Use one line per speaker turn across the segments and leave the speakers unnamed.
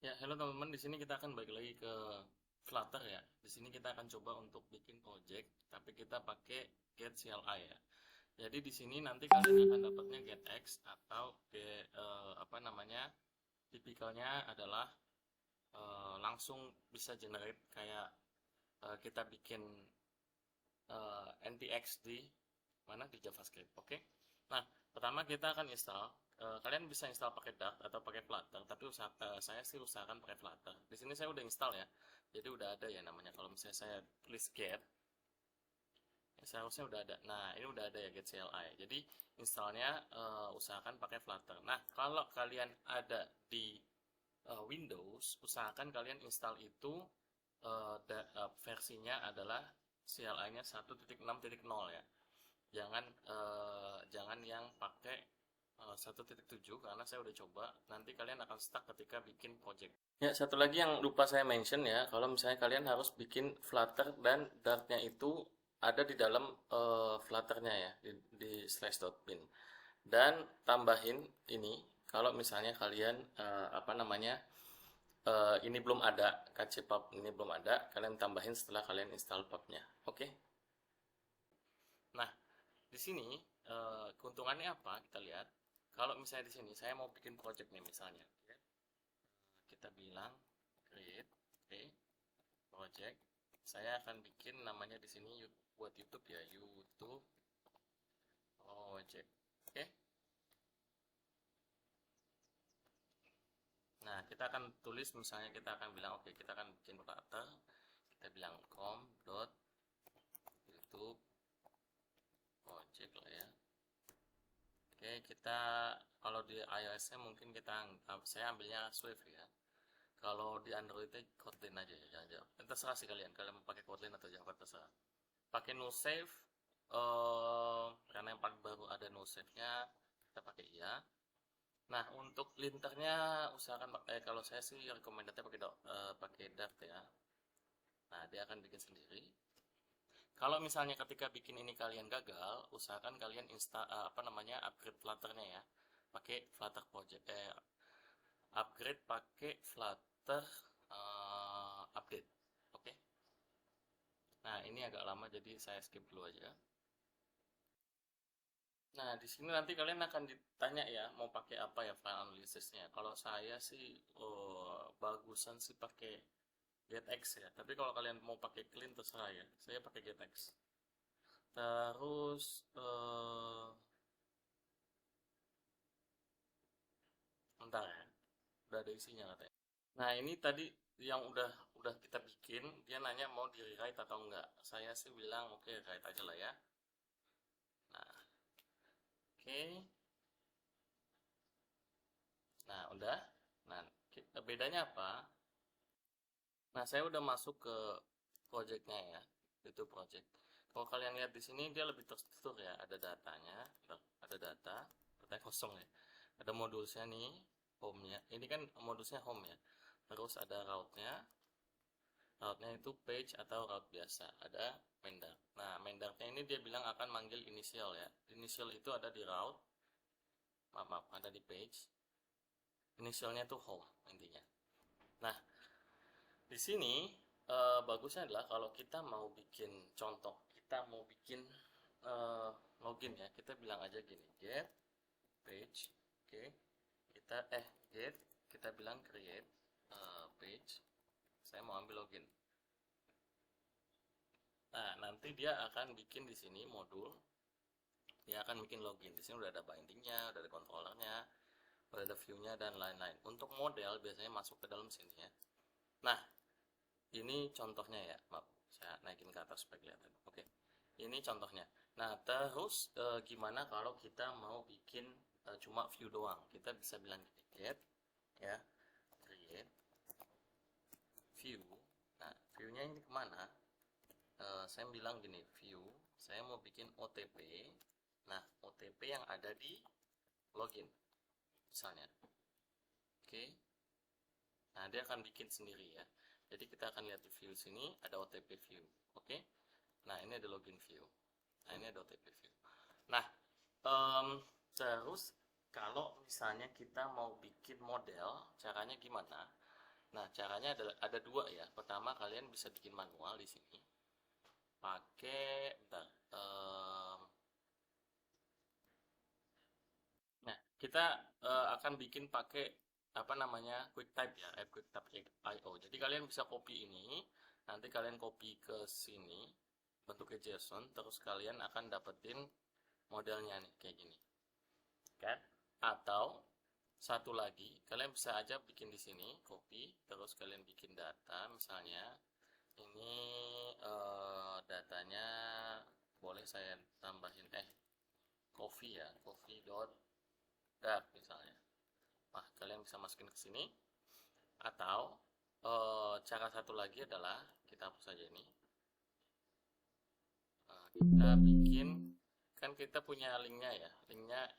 Ya, halo teman-teman. Di sini kita akan balik lagi ke Flutter ya. Di sini kita akan coba untuk bikin project, tapi kita pakai get CLI ya. Jadi di sini nanti kalian akan dapatnya getX atau apa namanya, tipikalnya adalah langsung bisa generate kayak kita bikin NTX di mana di JavaScript. Oke. Nah, pertama kita akan install. Kalian bisa install pakai Dart atau pakai Flutter, tapi saya sih usahakan pakai Flutter. Di sini saya udah install ya, jadi udah ada ya namanya. Kalau misalnya saya tulis get, ya seharusnya udah ada. Nah, ini udah ada ya get CLI. Jadi installnya usahakan pakai Flutter. Nah, kalau kalian ada di Windows, usahakan kalian install itu versinya adalah CLI-nya 1.6.0 ya. Jangan yang pakai 1.7 karena saya udah coba, nanti kalian akan stuck ketika bikin project. Ya, satu lagi yang lupa saya mention ya, kalau misalnya kalian harus bikin Flutter dan Dartnya itu ada di dalam Flutternya ya, di slash.bin. Dan tambahin ini, kalau misalnya kalian apa namanya, ini belum ada, kcpub ini belum ada, kalian tambahin setelah kalian install pubnya. Oke. Nah, di sini keuntungannya apa? Kita lihat. Kalau misalnya di sini saya mau bikin project nih misalnya, kita bilang create, oke, project. Saya akan bikin namanya di sini buat YouTube ya, YouTube project. Oke. Nah, kita akan tulis misalnya kita akan bilang oke, kita akan bikin flutter. Kita bilang com.youtube project lah ya. Oke, kita kalau di iOS-nya mungkin saya ambilnya Swift ya. Kalau di Android-nya Kotlin aja ya, jangan. Terserah sih kalian mau pakai Kotlin atau Java terserah. Pakai no save, karena yang paling baru ada no save-nya, kita pakai iya. Nah, untuk linternya usahakan kalau saya sih rekomendasinya pakai Dart ya. Nah, dia akan bikin sendiri. Kalau misalnya ketika bikin ini kalian gagal, usahakan kalian apa namanya, upgrade Flutter-nya ya. Pakai Flutter Project, upgrade pakai Flutter update. Oke. Nah, ini agak lama jadi saya skip dulu aja. Nah, di sini nanti kalian akan ditanya ya, mau pakai apa ya file analysisnya. Kalau saya sih bagusan sih pakai GetX ya. Tapi kalau kalian mau pakai clean terserah ya. Saya pakai GetX. Terus bentar ya. Udah ada isinya katanya. Nah, ini tadi yang udah kita bikin, dia nanya mau di rewrite atau enggak. Saya sih bilang oke, rewrite aja lah ya. Nah, oke. Nah, udah. Nah, bedanya apa? Nah, saya udah masuk ke projectnya ya, itu project. Kalau kalian lihat di sini dia lebih terstruktur ya, ada datanya, ada data kosong ya. Ada modulsnya nih, home-nya. Ini kan modulsnya home ya. Terus ada route-nya itu page atau route biasa. Ada main dart. Nah, main dartnya ini dia bilang akan manggil initial ya. Initial itu ada di route, maaf, ada di page. Initialnya tuh home intinya. Nah, di sini bagusnya adalah kalau kita mau bikin contoh, kita mau bikin login ya, kita bilang aja gini, get page, oke, kita get, kita bilang create page, saya mau ambil login. Nah, nanti dia akan bikin di sini modul, dia akan bikin login. Di sini udah ada bindingnya, udah ada controllernya, udah ada view-nya dan lain-lain. Untuk model biasanya masuk ke dalam sini ya. Nah, ini contohnya ya, maaf, saya naikin ke atas supaya kelihatan. Oke, ini contohnya. Nah, terus gimana kalau kita mau bikin cuma view doang? Kita bisa bilang gini, get ya, create view. Nah, view-nya ini kemana? Saya bilang gini, view, saya mau bikin OTP. Nah, OTP yang ada di login misalnya. Oke. Nah, dia akan bikin sendiri ya. Jadi kita akan lihat di view sini ada OTP view. Oke. Nah, ini ada login view. Nah, ini ada OTP view. Nah, terus kalau misalnya kita mau bikin model, caranya gimana? Nah, caranya ada dua ya. Pertama, kalian bisa bikin manual di sini pakai bentar. Nah, kita akan bikin pakai apa namanya, QuickType ya, app QuickType.io. Jadi kalian bisa copy ini, nanti kalian copy ke sini bentuknya JSON, terus kalian akan dapetin modelnya nih kayak gini, kan? Atau satu lagi, kalian bisa aja bikin di sini, copy, terus kalian bikin data, misalnya ini datanya boleh saya tambahin coffee ya, coffee dot dark misalnya. Nah, kalian bisa masukin ke sini. Atau cara satu lagi adalah kita hapus saja ini. Kita bikin, kan kita punya linknya ya, linknya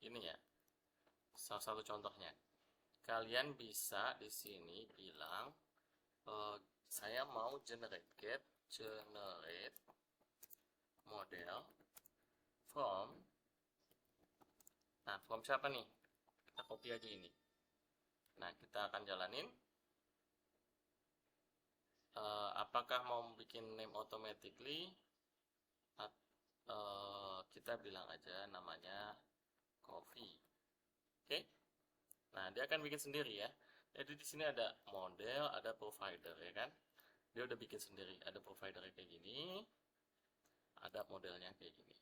ini ya, salah satu contohnya. Kalian bisa di sini bilang saya mau generate model from. Nah, from siapa nih? Kita copy aja ini. Nah, kita akan jalanin. Apakah mau bikin name automatically? Kita bilang aja namanya coffee. Oke. Nah, dia akan bikin sendiri ya. Jadi di sini ada model, ada provider ya kan. Dia udah bikin sendiri. Ada providernya kayak gini, ada modelnya kayak gini.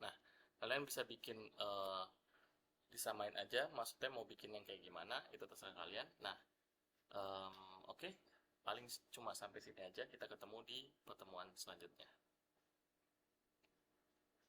Nah, kalian bisa bikin disamain aja. Maksudnya mau bikin yang kayak gimana, itu terserah kalian. Nah, oke. Paling cuma sampai sini aja. Kita ketemu di pertemuan selanjutnya.